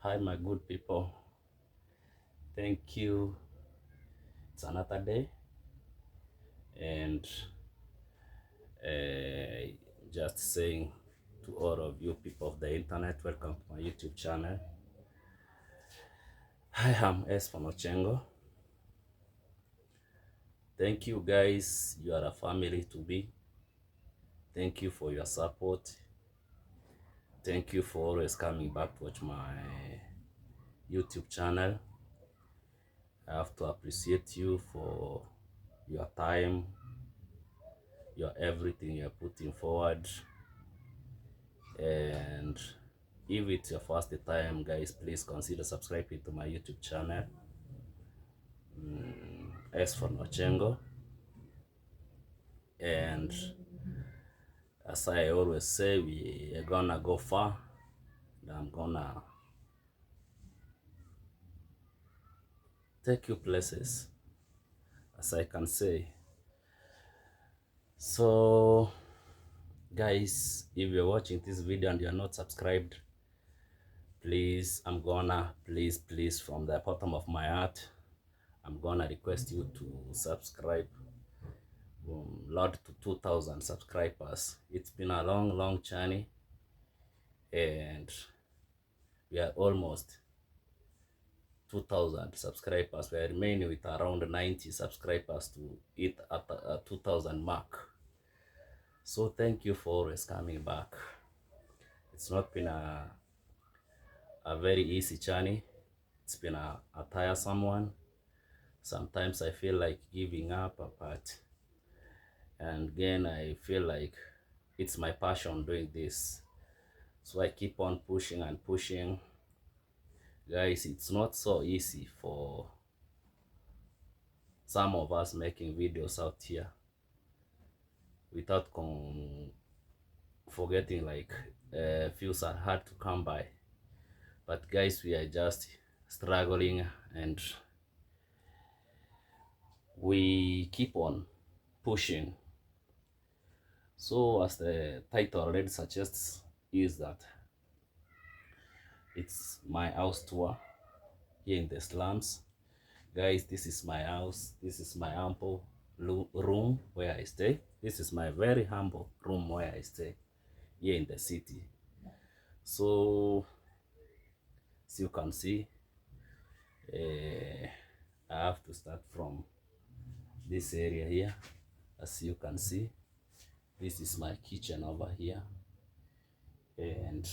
Hi, my good people. Thank you. It's another day, and uh, just saying to all of you people of the internet, welcome to my YouTube channel. I am S from Ochengo. Thank you, guys. You are a family to be. Thank you for your support. Thank you for always coming back to watch my YouTube channel. I have to appreciate you for your time, your everything you're putting forward. And if it's your first time, guys, please consider subscribing to my YouTube channel, S for Ochengo. And as I always say, we are gonna go far, and I'm gonna take you places, as I can say. So guys, if you're watching this video and you're not subscribed, please, I'm gonna please from the bottom of my heart, I'm gonna request you to subscribe. Lord, to 2,000 subscribers. It's been a long journey, and we are almost 2,000 subscribers. We are remaining with around 90 subscribers to hit at a 2,000 mark. So thank you for always coming back. It's not been a very easy journey. It's been a tiresome one. Sometimes I feel like giving up, but and again I feel like it's my passion doing this. So I keep on pushing and pushing. Guys, it's not so easy for some of us making videos out here without forgetting, like, views are hard to come by. But guys, we are just struggling, and we keep on pushing. So as the title already suggests, is that it's my house tour here in the slums. Guys, this is my house. This is my humble room where I stay. This is my very humble room where I stay here in the city. So as you can see, I have to start from this area here. As you can see, this is my kitchen over here, and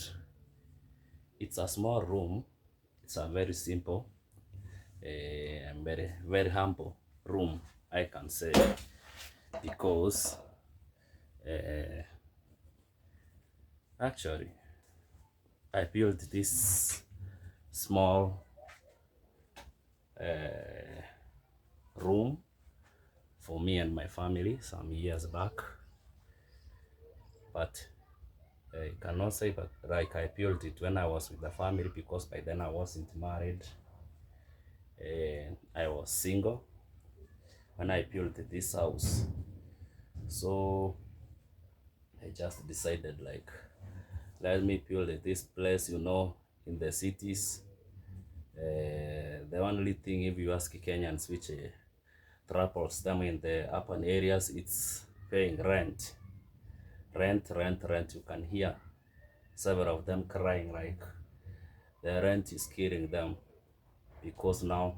it's a small room. It's a very simple and very humble room, I can say, because actually I built this small room for me and my family some years back. But I cannot say that like I built it when I was with the family, because by then I wasn't married and I was single when I built this house. So I just decided, like, let me build this place, you know, in the cities. The only thing, if you ask Kenyans, which troubles them in the urban areas, it's paying rent. Rent. You can hear several of them crying, like the rent is killing them, because now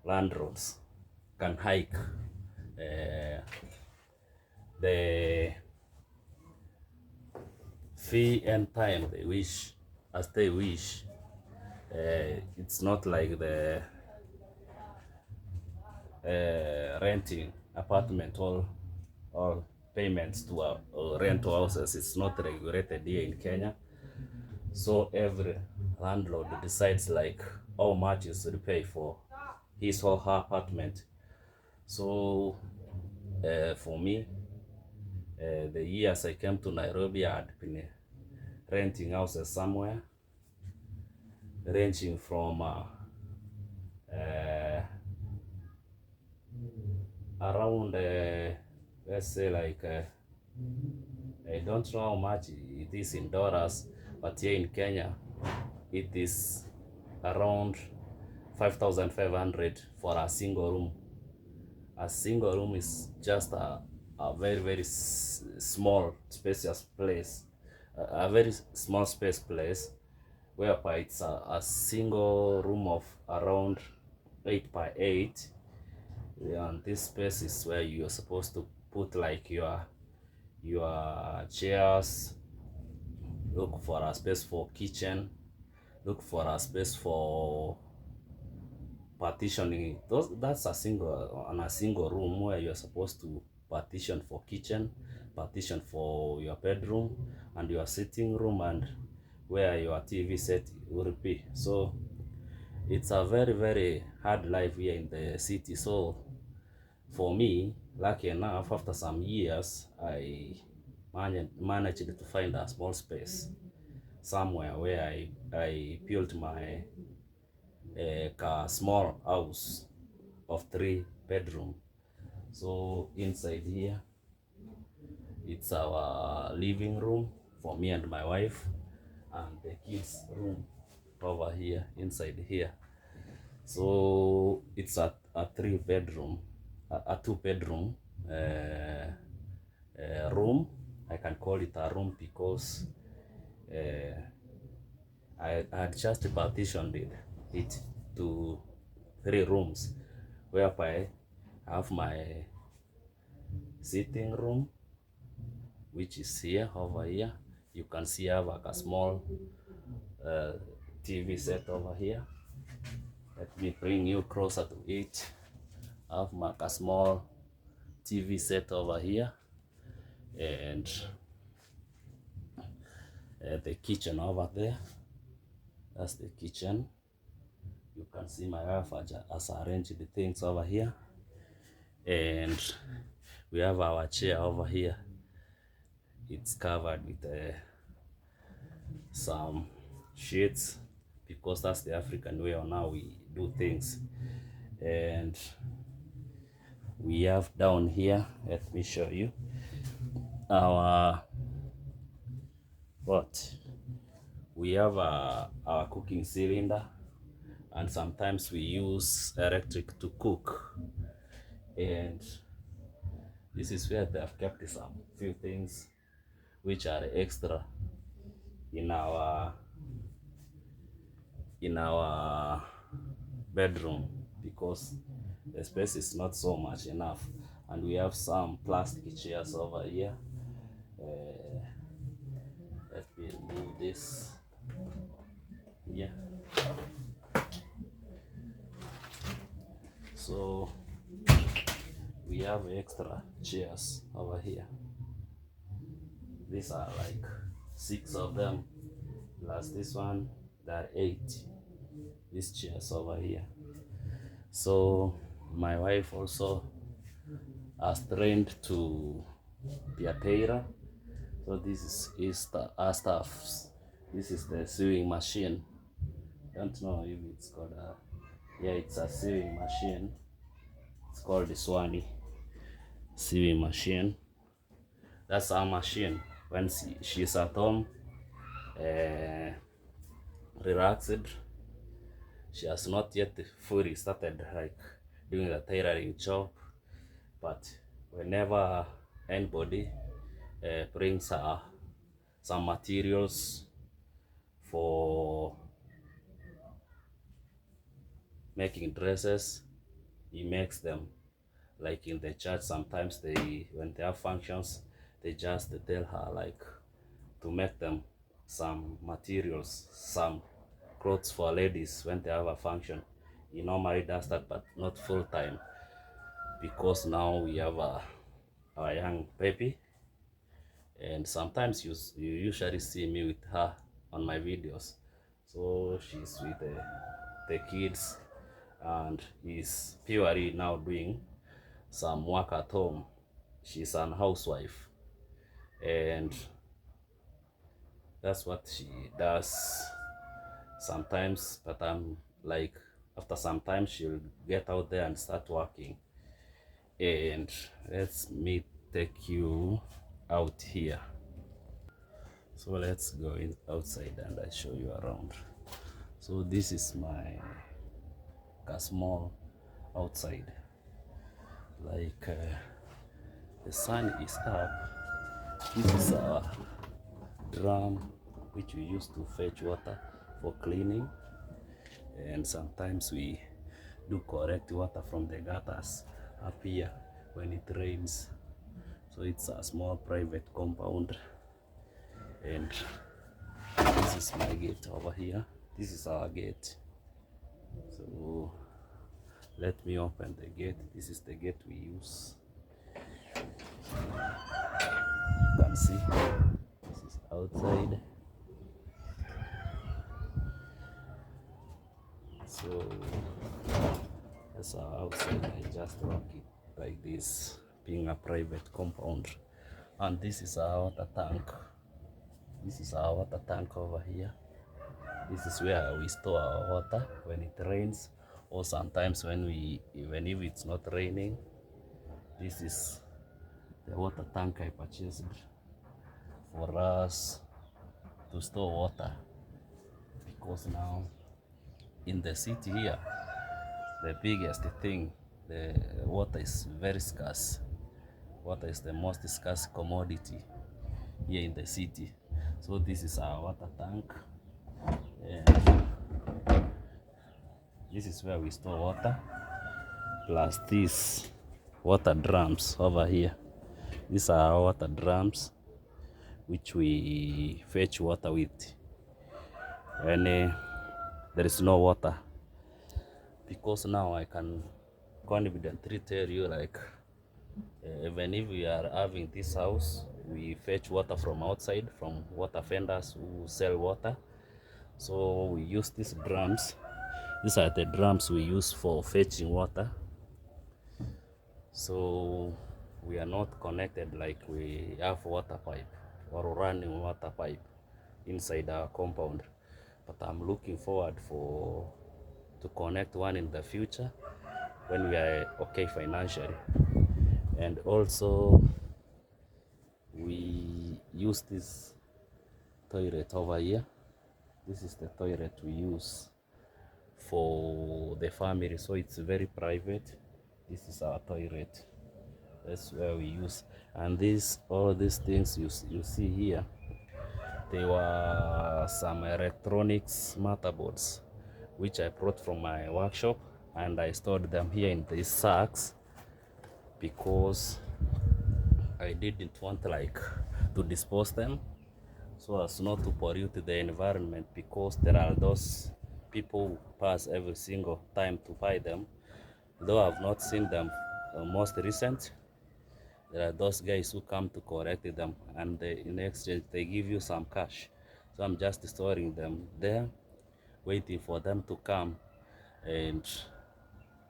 landlords can hike the fee and time they wish, as they wish. It's not like the renting apartment, all payments to rental houses. It's not regulated here in Kenya. So every landlord decides, like, how much is to pay for his or her apartment. So for me, the years I came to Nairobi, I had been renting houses somewhere, ranging from around, let's say, like, I don't know how much it is in dollars, but here in Kenya, it is around 5,500 for a single room. A single room is just a very very small spacious place, a very small space place, whereby it's a single room of around 8 by 8. And this space is where you're supposed to put like your chairs, look for a space for kitchen, look for a space for partitioning. That's a single room where you're supposed to partition for kitchen, partition for your bedroom and your sitting room, and where your TV set will be. So it's a very very hard life here in the city. So for me, lucky enough, after some years I managed to find a small space somewhere where I built my small house of 3 bedroom. So inside here, it's our living room for me and my wife, and the kids room over here inside here. So it's a 3 bedroom, a 2 bedroom room. I can call it a room because I had just partitioned it to 3 rooms, whereby I have my sitting room, which is here over here. You can see I have like a small TV set over here. Let me bring you closer to it. I have like a small TV set over here, and the kitchen over there. That's the kitchen. You can see my wife has arranged the things over here, and we have our chair over here. It's covered with some sheets because that's the African way on how we do things. And we have down here, let me show you our we have our cooking cylinder, and sometimes we use electric to cook. And this is where they have kept some few things which are extra in our bedroom, because the space is not so much enough. And we have some plastic chairs over here. Let me remove this. Yeah. So we have extra chairs over here. These are like 6 of them, plus this one, there are 8. These chairs over here. So my wife also has trained to be a tailor. So this is our stuff. This is the sewing machine. I don't know if it's called yeah, it's a sewing machine. It's called the Swani sewing machine. That's our machine when she's at home, relaxed. She has not yet fully started like doing the tailoring job, but whenever anybody brings some materials for making dresses, he makes them. Like in the church, sometimes when they have functions, they just tell her like to make them some materials, some clothes for ladies when they have a function. He normally does that, but not full time, because now we have our young baby, and sometimes you usually see me with her on my videos. So she's with the kids, and is purely now doing some work at home. She's an housewife, and that's what she does sometimes. But I'm like, after some time she'll get out there and start working. And let me take you out here. So let's go outside and I show you around. So this is my small outside, like the sun is up. This is our drum which we use to fetch water for cleaning, and sometimes we do collect water from the gutters up here when it rains. So it's a small private compound, and this is my gate over here. This is our gate. So let me open the gate. This is the gate we use. You can see this is outside. So that's our outside. I just rock it like this, being a private compound. And this is our water tank. This is our water tank over here. This is where we store our water when it rains, or sometimes when even if it's not raining. This is the water tank I purchased for us to store water, because now in the city here, the biggest thing, the water is very scarce. Water is the most scarce commodity here in the city. So this is our water tank, and this is where we store water, plus these water drums over here. These are our water drums which we fetch water with when there is no water, because now I can confidently tell you, like, even if we are having this house, we fetch water from outside, from water vendors who sell water. So we use these drums. These are the drums we use for fetching water. So we are not connected like we have water pipe or running water pipe inside our compound, but I'm looking forward to connect one in the future when we are okay financially. And also we use this toilet over here. This is the toilet we use for the family, so it's very private. This is our toilet. That's where we use. And all these things you see here, they were some electronics motherboards which I brought from my workshop, and I stored them here in these sacks because I didn't want to dispose them, so as not to pollute the environment, because there are those people who pass every single time to buy them. Though I've not seen them most recent, there are those guys who come to collect them, and in exchange they give you some cash. So I'm just storing them there, waiting for them to come and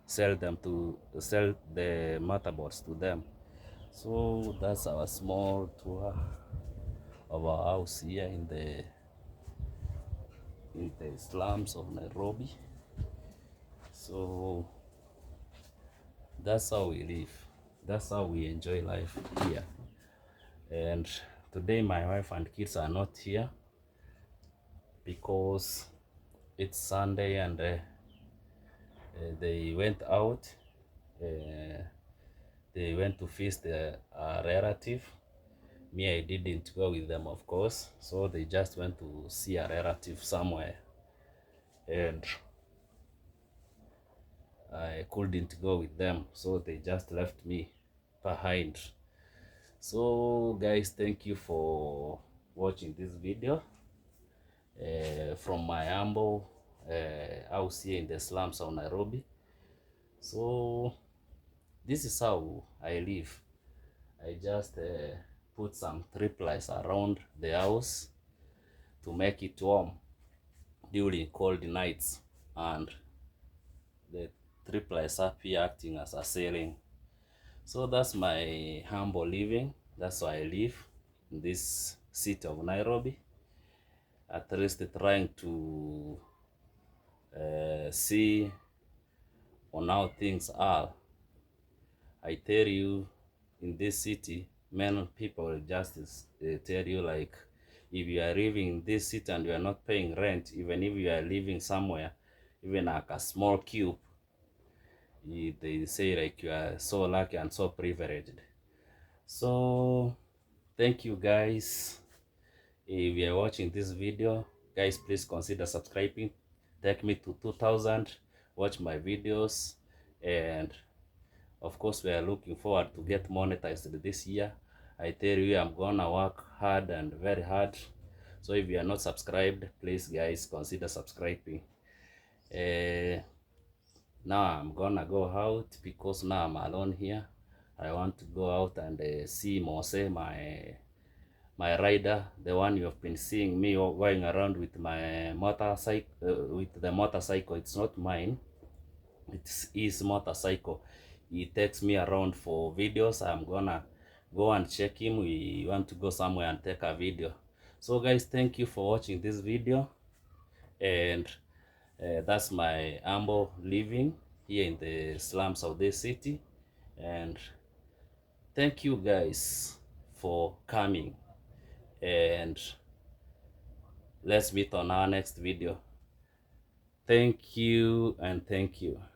sell the motherboards to them. So that's our small tour of our house here in the slums of Nairobi. So that's how we live. That's how we enjoy life here. And today my wife and kids are not here because it's Sunday, and they went out. They went to visit a relative. Me, I didn't go with them, of course. So they just went to see a relative somewhere, and I couldn't go with them, so they just left me behind. So guys, thank you for watching this video from my humble house here in the slums of Nairobi. So this is how I live. I just put some triplies around the house to make it warm during cold nights, and the triplies up here acting as a ceiling. So that's my humble living. That's why I live in this city of Nairobi, at least trying to see on how things are. I tell you, in this city, many people will just tell you, like, If you are living in this city and you are not paying rent, even if you are living somewhere, even like a small cube, they say like you are so lucky and so privileged. So thank you guys. If you are watching this video, guys, please consider subscribing. Take me to 2000, watch my videos, and of course we are looking forward to get monetized this year. I tell you, I'm gonna work hard and very hard. So if you are not subscribed, please guys consider subscribing. Now I'm gonna go out because now I'm alone here. I want to go out and see Mose, my rider, the one you have been seeing me going around with my motorcycle, with the motorcycle. It's not mine, it's his motorcycle. He takes me around for videos. I'm gonna go and check him. We want to go somewhere and take a video. So guys, thank you for watching this video, and that's my humble living here in the slums of this city. And thank you guys for coming, and let's meet on our next video. Thank you and thank you.